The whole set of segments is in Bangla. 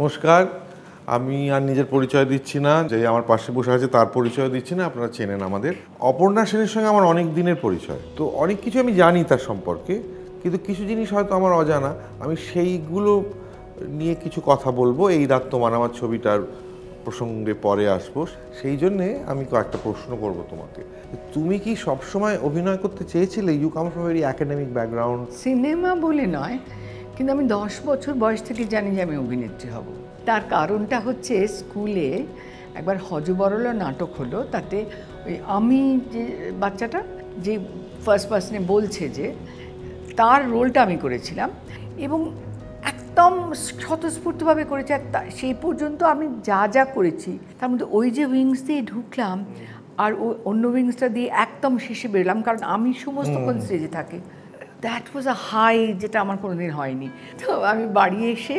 নমস্কার, আমি আর নিজের পরিচয় দিচ্ছি না, যে আমার পাশে বসে আছে তার পরিচয় দিচ্ছি না। আপনারা চেনেন আমাদের। অপর্ণা সেনের সঙ্গে আমার অনেক দিনের পরিচয়, তো অনেক কিছু আমি জানি তার সম্পর্কে, কিন্তু কিছু জিনিস হয়তো আমার অজানা। আমি সেইগুলো নিয়ে কিছু কথা বলবো। এই রাত তোমার আমার ছবিটার প্রসঙ্গে পরে আসবো, সেই জন্যে আমি কয়েকটা প্রশ্ন করব তোমাকে। তুমি কি সবসময় অভিনয় করতে চেয়েছিলে? You come from very academic background. Cinema বলে নয়, কিন্তু আমি 10 বছর বয়স থেকে জানি যে আমি অভিনেত্রী হব। তার কারণটা হচ্ছে স্কুলে একবার হজবরল নাটক হলো, তাতে ওই আমি যে বাচ্চাটা যে ফার্স্ট পার্সনে বলছে যে তার রোলটা আমি করেছিলাম এবং একদম স্বতঃস্ফূর্তভাবে করেছি। আর সেই পর্যন্ত আমি যা যা করেছি তার মধ্যে ওই যে উইংস দিয়ে ঢুকলাম আর ওই অন্য উইংসটা দিয়ে একদম শেষে বেরোলাম, কারণ আমি সমস্তক্ষণ স্টেজে থাকি। দ্যাট ওয়াজ আ হাই, যেটা আমার কোনোদিন হয়নি। তো আমি বাড়ি এসে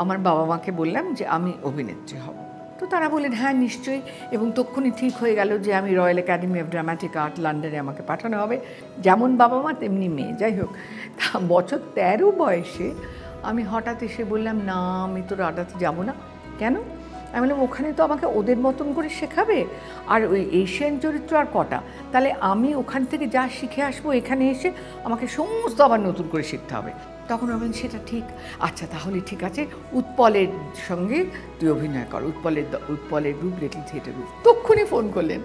আমার বাবা মাকে বললাম যে আমি অভিনেত্রী হব। তো তারা বললেন হ্যাঁ নিশ্চয়ই, এবং তক্ষুনি ঠিক হয়ে গেল যে আমি royal academy of dramatic art লন্ডনে আমাকে পাঠানো হবে। যেমন বাবা মা তেমনি মেয়ে। যাই হোক, তা বছর 13 বয়সে আমি হঠাৎ এসে বললাম না, আমি তো রাডাতে যাব না। কেন? আমি বললাম ওখানে তো আমাকে ওদের মতন করে শেখাবে, আর ওই এশিয়ান চরিত্র আর কটা, তাহলে আমি ওখান থেকে যা শিখে আসবো এখানে এসে আমাকে সমস্ত আবার নতুন করে শিখতে হবে। তখন বললেন সেটা ঠিক, আচ্ছা তাহলে ঠিক আছে, উৎপলের সঙ্গে তুই অভিনয় কর, উৎপলের গ্রুপ, লিটল থিয়েটার গ্রুপ। তক্ষুনি ফোন করলেন।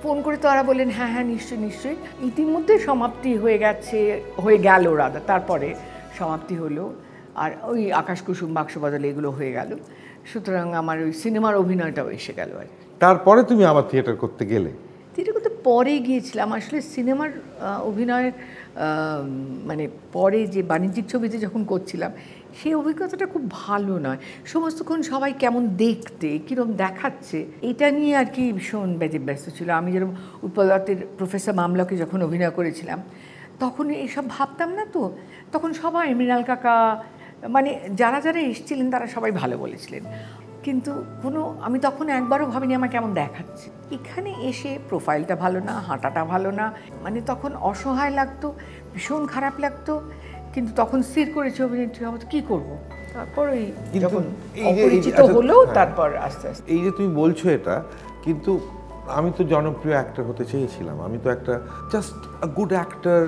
ফোন করে তারা বললেন হ্যাঁ হ্যাঁ নিশ্চয়ই নিশ্চয়ই। ইতিমধ্যে সমাপ্তি হয়ে গেল রাদা, তারপরে সমাপ্তি হলো, আর ওই আকাশ কুসুম বাক্স বদলে এগুলো হয়ে গেল। সুতরাং আমার ওই সিনেমার অভিনয়টাও এসে গেল। আর তারপরে তুমি আবার থিয়েটার করতে গেলে? থিয়েটার করতে পরে গিয়েছিলাম আসলে। সিনেমার অভিনয়ের মানে পরে যে বাণিজ্যিক ছবিতে যখন করছিলাম সেই অভিজ্ঞতাটা খুব ভালো নয়। সমস্তক্ষণ সবাই কেমন দেখতে, কীরকম দেখাচ্ছে, এটা নিয়ে আর কি ভীষণ ব্যতিব্যস্ত ছিল। আমি যেরকম উৎপল দত্তের প্রফেসর মামলাকে যখন অভিনয় করেছিলাম তখন এইসব ভাবতাম না। তো তখন সবাই মৃণাল কাকা, মানে যারা যারা এসেছিলেন তারা সবাই ভালো বলেছিলেন, কিন্তু আমি তখন একবারও ভাবিনি আমার কেমন দেখাচ্ছে। এখানে এসে প্রোফাইলটা ভালো না, হাঁটাটা ভালো না, মানে তখন অসহায় লাগতো, ভীষণ খারাপ লাগতো। কিন্তু তখন স্থির করেছি অভিনেত্রী হবো, কী করবো। তারপর ওই যখন অপরিচিত হলো, তারপর আস্তে আস্তে। এই যে তুমি বলছো এটা, কিন্তু আমি তো জনপ্রিয় অ্যাক্টর হতে চেয়েছিলাম। আমি তো একটা just a good actor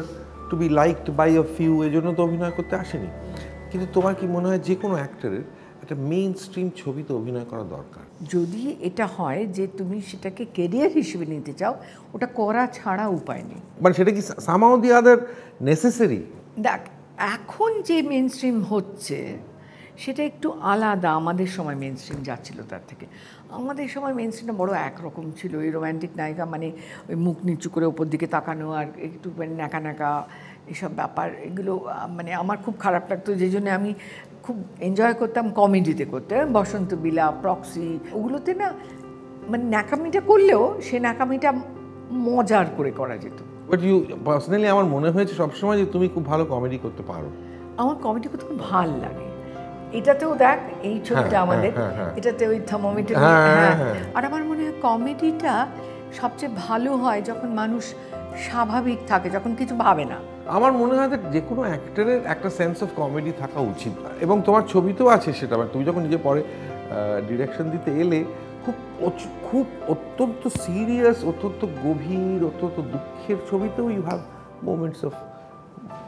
to be liked by a few, এই জন্য তো অভিনয় করতে আসেনি। কিন্তু তোমার কি মনে হয় যে কোনো অ্যাক্টরের একটা মেইন স্ট্রিম ছবিতে অভিনয় করা দরকার? যদি এটা হয় যে তুমি সেটাকে কেরিয়ার হিসেবে নিতে চাও, ওটা করা ছাড়া উপায় নেই। মানে সেটা কি সামহাউ দি আদার নেসেসারি? দেখ, এখন যে মেন স্ট্রিম হচ্ছে সেটা একটু আলাদা। আমাদের সময় মেন স্ট্রিম যাচ্ছিল তার থেকে। আমাদের সময় মেন স্ট্রিমটা বড় একরকম ছিল। এই রোম্যান্টিক নায়িকা, মানে ওই মুখ নিচু করে ওপর দিকে তাকানো আর একটু ন্যাকা ন্যাকা এসব ব্যাপার, এগুলো মানে আমার খুব খারাপ লাগতো। যে জন্য আমি খুব এনজয় করতাম কমেডিতে করতে। বসন্ত বিলাপ, প্রক্সি, ওগুলোতে না মানে ন্যাকামিটা করলেও সে ন্যাকামিটা মজার করে করা যেত। বাট ইউ পার্সোনালি, আমার মনে হয়েছে সবসময় যে তুমি খুব ভালো কমেডি করতে পারো। আমার কমেডি করতে খুব ভালো লাগে। এটাতেও দেখ, এই ছবিটা আমাদের, এটাতে ওই থার্মোমিটার। হ্যাঁ, আর আমার মনে হয় কমেডিটা সবচেয়ে ভালো হয় যখন মানুষ স্বাভাবিক থাকে, যখন কিছু ভাবে না। আমার মনে হয় যে কোনো অ্যাক্টরের একটা সেন্স অফ কমেডি থাকা উচিত, এবং তোমার ছবিতেও আছে সেটা। তুমি যখন নিজে পরে ডিরেকশন দিতে এলে, খুব খুব অত্যন্ত সিরিয়াস, অত্যন্ত গভীর, অত্যন্ত দুঃখের ছবিতেও you have moments of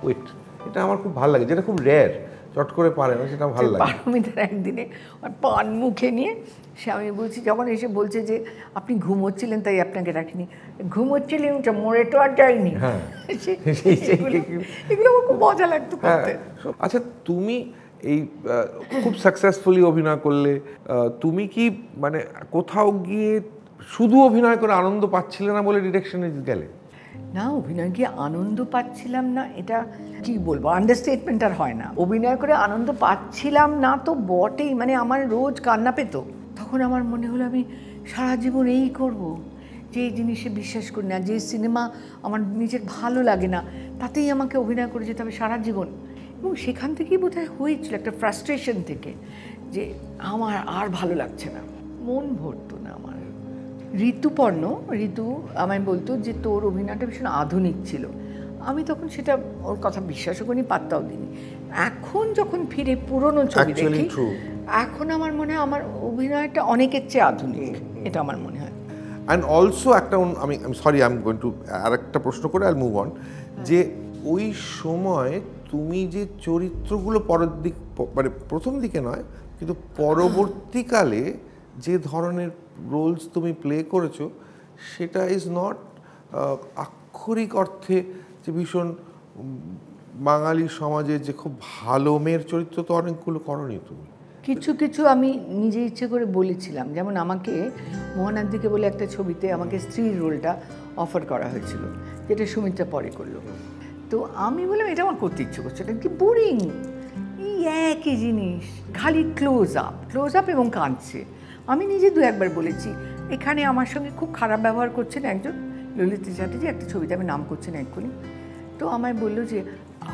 wait. এটা আমার খুব ভালো লাগে, যেটা খুব রেয়ার, চট করে পারে না, সেটা ভালো লাগে। পারমিতার একদিনে পান মুখে নিয়ে সে, আমি বলছি যখন এসে বলছে যে আপনি ঘুমোচ্ছিলেন তাই আপনাকে রাখিনি, ঘুমোচ্ছিলেন তো মরে তো আর যায়নি। এগুলো আমার খুব মজা লাগতো করতে। আচ্ছা, তুমি এই খুব সাকসেসফুলি অভিনয় করলে, তুমি কি মানে কোথাও গিয়ে শুধু অভিনয় করে আনন্দ পাচ্ছিলে না বলে ডিরেকশনে গেলে? না, অভিনয় গিয়ে আনন্দ পাচ্ছিলাম না, এটা কি বলবো, আন্ডারস্টেটমেন্ট আর হয় না। অভিনয় করে আনন্দ পাচ্ছিলাম না তো বটেই, মানে আমার রোজ কান্না পেত। তখন আমার মনে হলো আমি সারা জীবন এই করব, যে এই জিনিসে বিশ্বাস করি না, যে সিনেমা আমার নিজের ভালো লাগে না, তাতেই আমাকে অভিনয় করে যেতে হবে সারা জীবন। এবং সেখান থেকেই বোধহয় হয়েছিল একটা ফ্রাস্ট্রেশন থেকে, যে আমার আর ভালো লাগছে না, মন ভরতো না আমার। ঋতু আমায় বলতো যে তোর অভিনয়টা ভীষণ আধুনিক ছিল। আমি তখন সেটা ওর কথা বিশ্বাসও করিনি, পাত্তাও দিইনি। এখন যখন ফিরে পুরনো ছবি দেখি, এখন আমার মনে হয় আমার অভিনয়টা অনেকের চেয়ে আধুনিক, এটা আমার মনে হয়। অ্যান্ড অলসো একটা আমি sorry I am going to আর একটা প্রশ্ন করে আই মুভ অন, যে ওই সময় তুমি যে চরিত্রগুলো পরের দিক মানে প্রথম দিকে নয় কিন্তু পরবর্তীকালে যে ধরনের রোলস তুমি প্লে করেছো সেটা ইজ নট আক্ষরিক অর্থে যে ভীষণ বাঙালি সমাজে যে খুব ভালো মেয়ের চরিত্র তো অনেকগুলো করনি তুমি। কিছু কিছু আমি নিজে ইচ্ছে করে বলেছিলাম, যেমন আমাকে মোহনান্দিকে বলে একটা ছবিতে আমাকে স্ত্রীর রোলটা অফার করা হয়েছিল, যেটা সুমিত্রা পরে করলো। তো আমি বললাম এটা আমার করতে ইচ্ছে করছে, এটা কি বোরিং, এই একই জিনিস, খালি ক্লোজ আপ এবং কাঁদছে। আমি নিজে দু একবার বলেছি, এখানে আমার সঙ্গে খুব খারাপ ব্যবহার করছেন একজন ললিতা চ্যাটার্জি, একটা ছবিতে, আমি নাম করছি না এক্ষুনি। তো আমায় বললো যে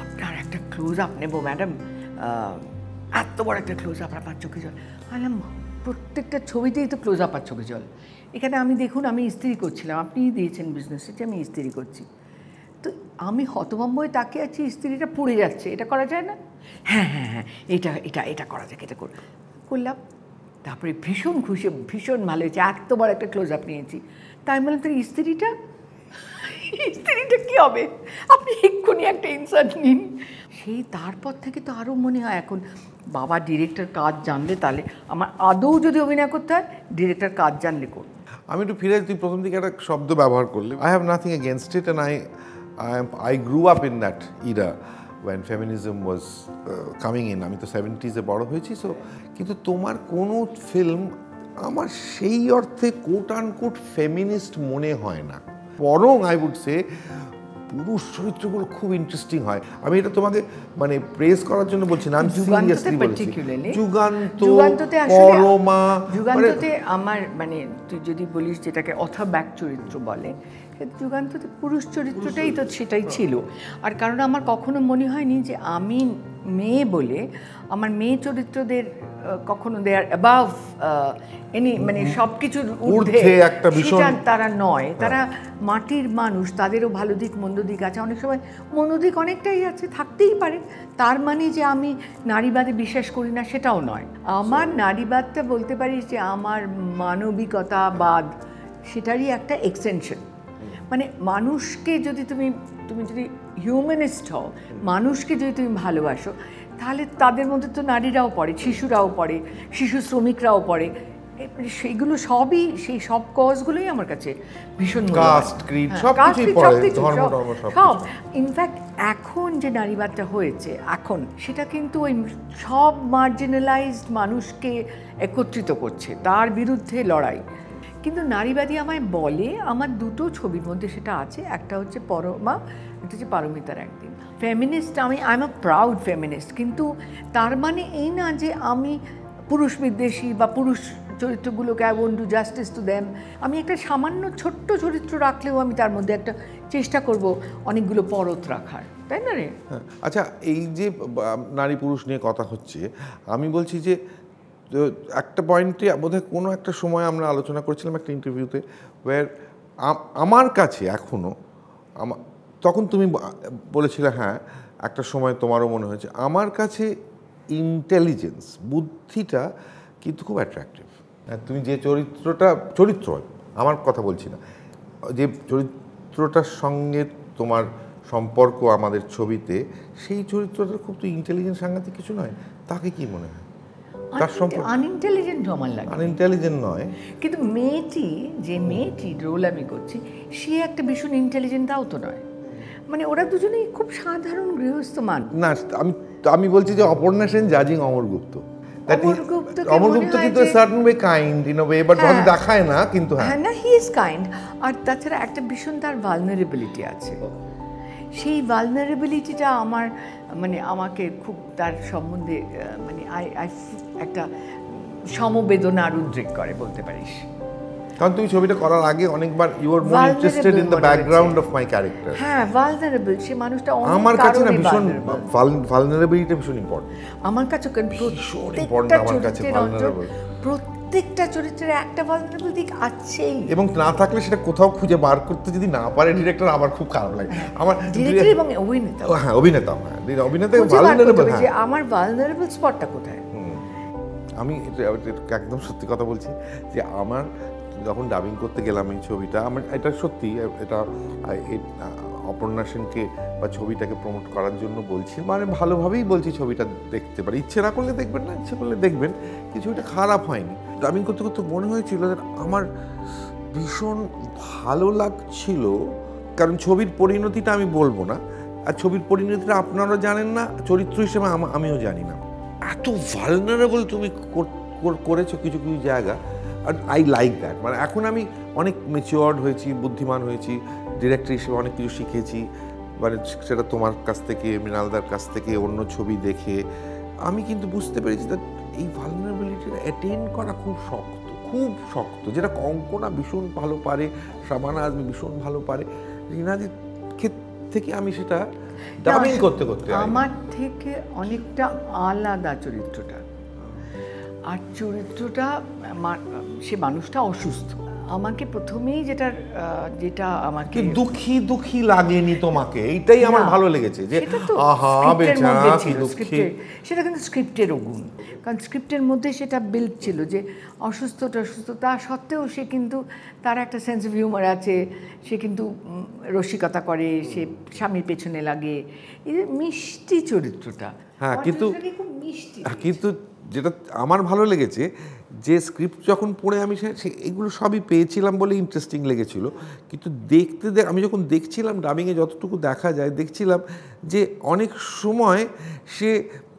আপনার একটা ক্লোজ আপ নেবো ম্যাডাম, এত বড় একটা ক্লোজ আপ, আপনার চোখে জল। বললাম প্রত্যেকটা ছবিতেই তো ক্লোজ আপ আর চোখে জল, এখানে আমি দেখুন আমি ইস্ত্রি করছিলাম, আপনিই দিয়েছেন বিজনেসে যে আমি ইস্ত্রি করছি, তো আমি হতভম্ব হয়ে তাকিয়ে আছি, ইস্ত্রিটা পুড়ে যাচ্ছে, এটা করা যায় না? হ্যাঁ হ্যাঁ হ্যাঁ, এটা করা যায়, এটা করলাম। তারপরে ভীষণ খুশি, ভীষণ ভালো হয়েছে, এত বড় একটা ক্লোজ আপ নিয়েছি। তাই বললাম তো ইস্ত্রিটা কী হবে, আপনি এক্ষুনি একটা ইনসার্ট নিন। সেই তারপর থেকে তো আরও মনে হয় এখন বাবা ডিরেক্টর কাজ জানলে, তাহলে আমার আদৌ যদি অভিনয় করতে হয় ডিরেক্টর কাজ জানলে করুন। আমি একটু ফিরে, তুই প্রথম দিকে একটা শব্দ ব্যবহার করলে, I have nothing against it, and I grew up in that Ira when feminism was coming in. আমি তো 70s বড় হয়েছি, সো কিন্তু তোমার কোনো ফিল্ম আমার সেই অর্থে কোট আনকোট ফেমিনিস্ট মনে হয় না, বরং আই উড সে পুরুষ চরিত্রগুলো খুব ইন্টারেস্টিং হয়। আমি এটা তোমাকে মানে প্রেজ করার জন্য বলছি না, আমি সিরিয়াসলি বলছি। যুগান্ততে পরমা, যুগান্ততে আমার মানে তুই যদি বলিস যেটাকে অথব্যাক চরিত্র বলে, যুগান্ততে পুরুষ চরিত্রটাই তো সেটাই ছিল। আর কারণ আমার কখনো মনে হয়নি যে আমি মেয়ে বলে আমার মেয়ে চরিত্রদের কখনো দে আর অ্যাবাভ এনি, মানে সব কিছুর ঊর্ধ্বে একটা ভীষণ, তারা নয়, তারা মাটির মানুষ, তাদেরও ভালো দিক মন্দ দিক আছে, অনেক সময় মন্দ দিক অনেকটাই আছে, থাকতেই পারে। তার মানে যে আমি নারীবাদে বিশ্বাস করি না সেটাও নয়। আমার নারীবাদটা বলতে পারি যে আমার মানবিকতাবাদ, সেটারই একটা এক্সটেনশন। মানে মানুষকে যদি তুমি যদি হিউম্যানিস্ট হও, মানুষকে যদি তুমি ভালোবাসো, তাহলে তাদের মধ্যে তো নারীরাও পড়ে, শিশুরাও পড়ে, শিশু শ্রমিকরাও পড়ে, সেইগুলো সবই, সেই সব কজগুলোই আমার কাছে ভীষণ সব। ইনফ্যাক্ট এখন যে নারীবাদটা হয়েছে এখন, সেটা কিন্তু ওই সব মার্জিনালাইজড মানুষকে একত্রিত করছে, তার বিরুদ্ধে লড়াই। কিন্তু নারীবাদী আমায় বলে, আমার দুটো ছবির মধ্যে সেটা আছে, একটা হচ্ছে পরমা, একটা হচ্ছে পারমিতার একদিন। Feminist, I am a proud feminist, কিন্তু তার মানে এই না যে আমি পুরুষ বিদ্বেষী বা পুরুষ চরিত্রগুলোকে I want to justice to them. আমি একটা সামান্য ছোট্ট চরিত্র রাখলেও আমি তার মধ্যে একটা চেষ্টা করব অনেকগুলো পরত রাখার, তাই না রে? আচ্ছা, এই যে নারী পুরুষ নিয়ে কথা হচ্ছে, আমি বলছি যে একটা পয়েন্টে বোধহয় কোনো একটা সময় আমরা আলোচনা করেছিলাম একটা ইন্টারভিউতে, ওয়ার আমার কাছে এখনও তখন তুমি বলেছিলে হ্যাঁ একটা সময় তোমারও মনে হয়েছে, আমার কাছে ইন্টেলিজেন্স, বুদ্ধিটা কিন্তু খুব অ্যাট্রাকটিভ। তুমি যে চরিত্র আমার কথা বলছি না, যে চরিত্রটার সঙ্গে তোমার সম্পর্ক আমাদের ছবিতে, সেই চরিত্রটা খুব তো ইন্টেলিজেন্ট সাংঘাতিক কিছু নয়, তাকে কি মনে হয়? আনইন্টেলিজেন্ট আমার লাগে, আনইন্টেলিজেন্ট নয়, কিন্তু মেয়েটির রোল আমি করছি, সে একটা ভীষণ ইন্টেলিজেন্ট, তাও তো নয়। মানে ওরা দুজনেই খুব সাধারণ গৃহস্থ মানুষ। না, আমি বলছি যে অপর্ণা সেন জাজিং অমরগুপ্ত, অমরগুপ্ত কিন্তু certain way kind in a way, but যখন দেখায় না, কিন্তু হ্যাঁ না, হি ইজ কাইন্ড। আর তাছাড়া একটা ভীষণ তার ভালনারেবিলিটি আছে, সেই ভালনারেবিলিটিটা আমার মানে আমাকে খুব তার সম্বন্ধে মানে একটা সমবেদনার উদ্রেক করে বলতে পারিস। কারণ তুমি ছবিটা করার আগে অনেকবার you are more interested in the background of my character. হ্যাঁ, ভালনারেবল, সে মানুষটা আমার কাছে না ভীষণ ভালনারেবিলিটি ভীষণ ইম্পর্টেন্ট আমার কাছে। প্রত্যেকটা চরিত্রের একটা ভালনারেবল দিক আছেই, এবং না থাকলে সেটা কোথাও খুঁজে বার করতে যদি না পারে ডিরেক্টর, আবার খুব খারাপ লাগে আমার। ডিরেক্টর এবং অভিনেতা, অভিনেতা ভালনারেবল, যে আমার ভালনারেবল স্পটটা কোথায়। আমি এটা একদম সত্যি কথা বলছি যে আমার যখন ডাবিং করতে গেলাম এই ছবিটা, আমার এটা সত্যি, এটা অপর্ণা সেনকে বা ছবিটাকে প্রমোট করার জন্য বলছি, মানে ভালোভাবেই বলছি ছবিটা দেখতে পারি, ইচ্ছে না করলে দেখবেন না, ইচ্ছে করলে দেখবেন, কি ছবিটা খারাপ হয়নি। ডাবিং করতে করতে মনে হয়েছিল যে আমার ভীষণ ভালো লাগছিল, কারণ ছবির পরিণতিটা আমি বলবো না, আর ছবির পরিণতিটা আপনারা জানেন না, চরিত্র হিসেবে আমিও জানি না। এত ভালনারেবল তুমি করেছো কিছু কিছু জায়গা, আর আই লাইক দ্যাট। মানে এখন আমি অনেক ম্যাচিওর্ড হয়েছি, বুদ্ধিমান হয়েছি, ডিরেক্টর হিসেবে অনেক কিছু শিখেছি, মানে সেটা তোমার কাছ থেকে, মৃণালদার কাছ থেকে, অন্য ছবি দেখে আমি কিন্তু বুঝতে পেরেছি যে এই ভালনারেবিলিটিটা অ্যাটেন্ড করা খুব শক্ত, খুব শক্ত, যেটা কঙ্কনা ভীষণ ভালো পারে, শাবানা আজমি ভীষণ ভালো পারে, রিনাদের থেকে আমি সেটা ডাবিং করতে করতে আমার থেকে অনেকটা আলাদা চরিত্রটা। আর চরিত্রটা সে মানুষটা অসুস্থ। আমাকে প্রথমেই যেটা আমাকে দুঃখী দুঃখী লাগেনি তোমাকে, এইটাই আমার ভালো লেগেছে যে আহা বেচারা কি দুঃখী। সেটা কিন্তু স্ক্রিপ্টেরও গুণ, কারণ স্ক্রিপ্টের মধ্যে সেটা বিল্ড ছিল যে অসুস্থ তা সত্ত্বেও সে কিন্তু তার একটা সেন্স অফ হিউমার আছে, সে কিন্তু রসিকতা করে, সে স্বামীর পেছনে লাগে, এই যে মিষ্টি চরিত্রটা। হ্যাঁ, কিন্তু মিষ্টি, কিন্তু যেটা আমার ভালো লেগেছে যে স্ক্রিপ্ট যখন পড়ে আমি এগুলো সবই পেয়েছিলাম বলে ইন্টারেস্টিং লেগেছিল, কিন্তু আমি যখন দেখছিলাম ডাবিংয়ে যতটুকু দেখা যায়, দেখছিলাম যে অনেক সময় সে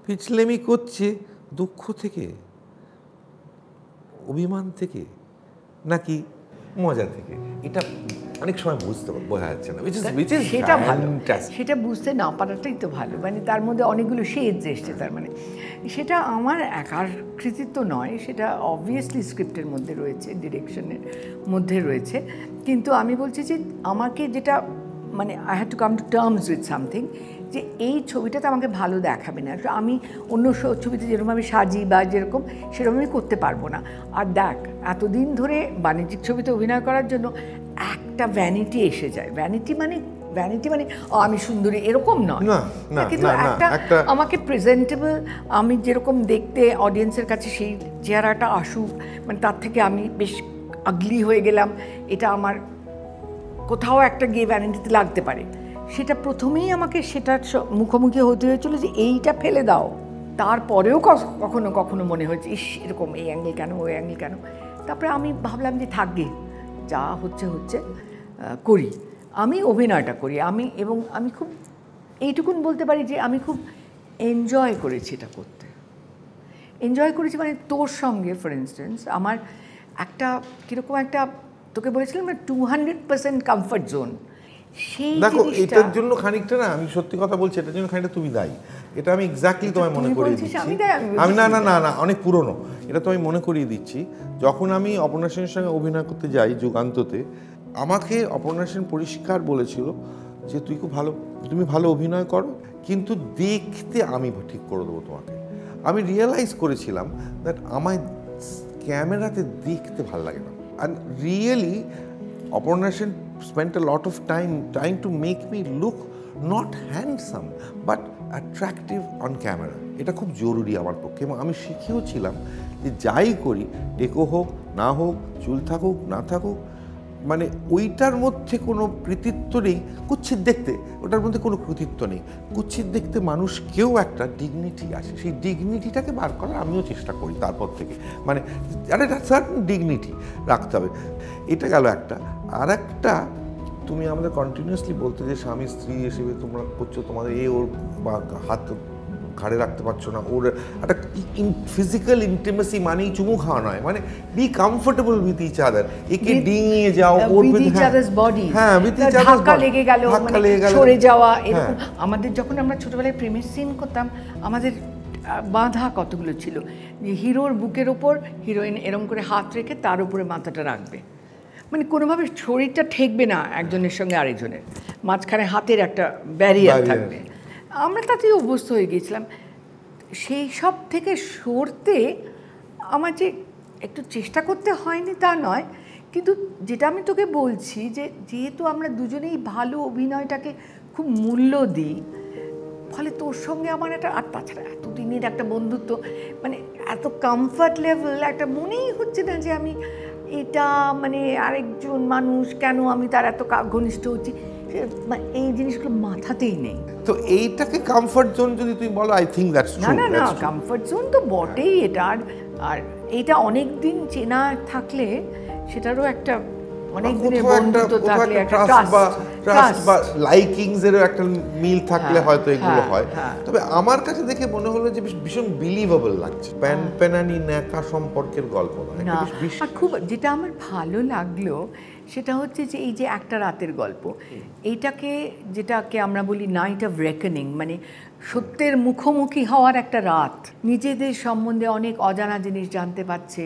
পিছলেমি করছে দুঃখ থেকে, অভিমান থেকে, নাকি মজা থেকে, এটা অনেক সময় বোঝা যাচ্ছে না। সেটা ভালো, সেটা বুঝতে না পারাটাই তো ভালো, মানে তার মধ্যে অনেকগুলো শেডস এসছে, তার মানে সেটা আমার একার কৃতিত্ব নয়, সেটা অবভিয়াসলি স্ক্রিপ্টের মধ্যে রয়েছে, ডিরেকশনের মধ্যে রয়েছে। কিন্তু আমি বলছি যে আমাকে যেটা, মানে I had to come to terms with something, যে এই ছবিটাতে আমাকে ভালো দেখাবে না, আমি অন্য ছবিতে যেরকম আমি সাজি বা যেরকম সেরকম আমি করতে পারবো না। আর দেখ, এতদিন ধরে বাণিজ্যিক ছবিতে অভিনয় করার জন্য একটা ভ্যানিটি এসে যায়, ভ্যানিটি মানে আমি সুন্দরী এরকম নয়, কিন্তু একটা আমাকে প্রেজেন্টেবল, আমি যেরকম দেখতে অডিয়েন্সের কাছে সেই চেহারাটা আসুক, মানে তার থেকে আমি বেশ আগলি হয়ে গেলাম, এটা আমার কোথাও একটা গিয়ে ভ্যানিটিতে লাগতে পারে, সেটা প্রথমেই আমাকে সেটার মুখোমুখি হতে হয়েছিল যে এইটা ফেলে দাও। তারপরেও কখনো কখনো মনে হয়েছে ইস এরকম এই অ্যাঙ্গেল কেন, ওই অ্যাঙ্গেল কেন। তারপরে আমি ভাবলাম যে থাকবে, যা হচ্ছে করি, আমি অভিনয়টা করি, এবং আমি খুব এইটুকুন বলতে পারি যে আমি খুব এনজয় করেছি এটা করতে, এনজয় করেছি। মানে তোর সঙ্গে ফর ইনস্টেন্স আমার একটা কীরকম একটা, তোকে বলেছিলাম না 200% কমফর্ট জোন, সেই দেখো এটার জন্য খানিকটা, না আমি সত্যি কথা বলছি, এটার জন্য খানিকটা তুমি দায়ী, এটা আমি এক্স্যাক্টলি তোমায় মনে করিয়ে দিচ্ছি। আমি না অনেক পুরনো, এটা তো আমি মনে করিয়ে দিচ্ছি। যখন আমি অপর্ণা সেনের সঙ্গে অভিনয় করতে যাই যুগান্ততে, আমাকে অপর্ণা সেন পরিষ্কার বলেছিল যে তুমি ভালো অভিনয় করো, কিন্তু দেখতে আমি ঠিক করে দেবো তোমাকে। আমি রিয়েলাইজ করেছিলাম দ্যাট আমায় ক্যামেরাতে দেখতে ভালো লাগে না, and really Aparna Sen spent a lot of time trying to make me look not handsome but attractive on camera. এটা খুব জরুরি আমার পক্ষে, এবং আমি শিখেও ছিলাম যে যাই করি, ডেকো হোক না হোক, চুল থাকুক না থাকুক, মানে ওইটার মধ্যে কোনো কৃতিত্ব নেই। কুৎসিত দেখতে, ওটার মধ্যে কোনো কৃতিত্ব নেই। কুৎসিত দেখতে মানুষকেও একটা ডিগনিটি আসে, সেই ডিগনিটিটাকে বার করার আমিও চেষ্টা করি তারপর থেকে, মানে একটা সার্টেন ডিগনিটি রাখতে হবে। এটা গেল একটা। আর একটা, তুমি আমাদের কন্টিনিউয়াসলি বলতে যে স্বামী স্ত্রী হিসেবে তোমরা করছো, তোমাদের ওর বা হাত ঘাড়ে রাখতে পারছো না, ওর একটা ফিজিক্যাল ইন্টিমেসি মানেই চুমু খাওয়া নয়, মানে be comfortable with each other, একে ডিঙিয়ে যাও ওর বডি, হ্যাঁ ধাক্কা লেগে গেল, সরে যাওয়া, এরকম। আমাদের যখন আমরা ছোটবেলায় প্রেমের সিন করতাম, আমাদের বাঁধা কতগুলো ছিল যে হিরোর বুকের ওপর হিরোইন এরম করে হাত রেখে তার উপরে মাথাটা রাখবে, মানে কোনোভাবে শরীরটা ঠেকবে না একজনের সঙ্গে আরেকজনের, মাঝখানে হাতের একটা ব্যারিয়ার থাকবে। আমরা তাতেই অভ্যস্ত হয়ে গিয়েছিলাম। সেই সব থেকে সরতে আমার যে একটু চেষ্টা করতে হয়নি তা নয়, কিন্তু যেটা আমি তোকে বলছি যে যেহেতু আমরা দুজনেই ভালো অভিনয়টাকে খুব মূল্য দিই, ফলে তোর সঙ্গে আমার একটা, আর তাছাড়া এতদিনের একটা বন্ধুত্ব, মানে এত কমফর্ট লেভেল, একটা মনেই হচ্ছে না যে আমি এটা মানে আরেকজন মানুষ, কেন আমি তার এত ঘনিষ্ঠ হচ্ছি, এই জিনিসগুলো মাথাতেই নেই। তো এইটাকে কমফর্ট জোন যদি তুমি বলো, আই থিঙ্ক দ্যাটস ট্রু। না না না, কমফর্ট জোন তো বটেই এটা। আর এইটা অনেক দিন চেনা থাকলে সেটারও একটা অনেক দিনের বন্ধুত্ব থাকলে একটা ট্রাস্ট বা লাইকিংস এরও একটা মিল থাকলে হয়তো এগুলো হয়। তবে আমার কাছে দেখে মনে হলো যে ভীষণ বিলিভেবল লাগছে, প্যানপ্যানানি ন্যাকা সম্পর্কের গল্প নয়। আর খুব যেটা আমার ভালো লাগলো সেটা হচ্ছে যে এই যে একটা রাতের গল্প, এইটাকে যেটাকে আমরা বলি নাইট অফ রেকনিং, মানে সত্যের মুখোমুখি হওয়ার একটা রাত। নিজেদের সম্বন্ধে অনেক অজানা জিনিস জানতে পারছে,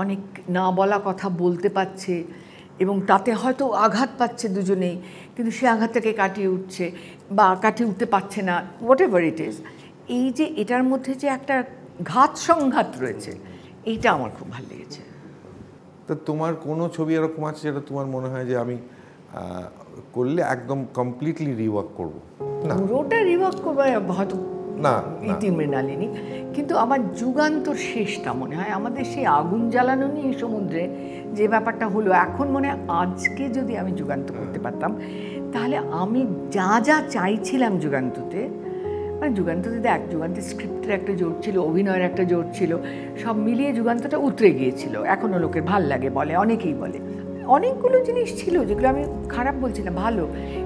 অনেক না বলা কথা বলতে পারছে, এবং তাতে হয়তো আঘাত পাচ্ছে দুজনেই, কিন্তু সে আঘাতটাকে কাটিয়ে উঠছে বা কাটিয়ে উঠতে পারছে না, হোয়াট এভার ইট ইজ। এই যে এটার মধ্যে যে একটা ঘাত সংঘাত রয়েছে, এইটা আমার খুব ভালো লেগেছে। তো তোমার কোনো ছবি এরকম আছে যেটা তোমার মনে হয় যে আমি করলে একদম কমপ্লিটলি রিওয়ার্ক করবো? না, পুরোটা রিওয়ার্ক করবো হয়তো না, ইতিমৃণালিনী, কিন্তু আমার যুগান্তর শেষটা মনে হয়, আমাদের সেই আগুন জ্বালানো নিয়ে সমুদ্রে যে ব্যাপারটা হলো, এখন মনে হয় আজকে যদি আমি যুগান্ত করতে পারতাম তাহলে আমি যা যা চাইছিলাম যুগান্ততে, মানে যুগান্ততে যুগান্তের স্ক্রিপ্টের একটা জোর ছিল, অভিনয়ের একটা জোর ছিল, সব মিলিয়ে যুগান্তটা উতরে গিয়েছিল। এখনও লোকের ভাল লাগে বলে, অনেকেই বলে। অনেকগুলো জিনিস ছিল যেগুলো আমি খারাপ বলছি না, ভালো,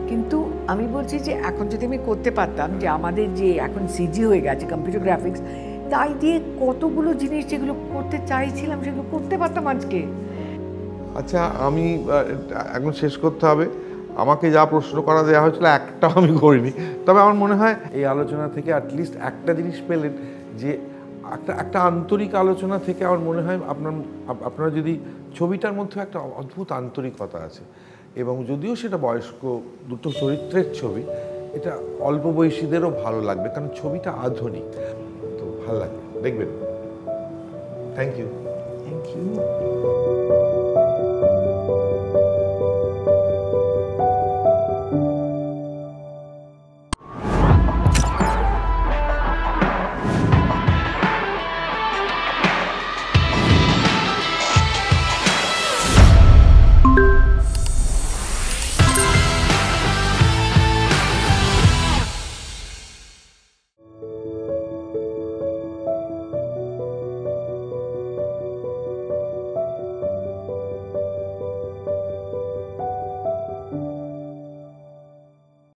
কিন্তু আমি বলছি যে এখন যদি আমি করতে পারতাম, যে আমাদের যে এখন সিজি হয়ে গেছে কম্পিউটার গ্রাফিক্স, তাই দিয়ে কতগুলো জিনিস যেগুলো করতে চাইছিলাম সেগুলো করতে পারতাম আজকে। আচ্ছা, আমি এখন শেষ করতে হবে। আমাকে যা প্রশ্ন করা দেওয়া হয়েছিল একটাও আমি করিনি, তবে আমার মনে হয় এই আলোচনা থেকে অ্যাটলিস্ট একটা জিনিস পেলেন, যে একটা আন্তরিক আলোচনা থেকে আমার মনে হয় আপনারা যদি ছবিটার মধ্যে একটা অদ্ভুত আন্তরিকতা আছে, এবং যদিও সেটা বয়স্ক দুটো চরিত্রের ছবি, এটা অল্প বয়সীদেরও ভালো লাগবে, কারণ ছবিটা আধুনিক, তো ভালো লাগবে, দেখবেন। Thank you.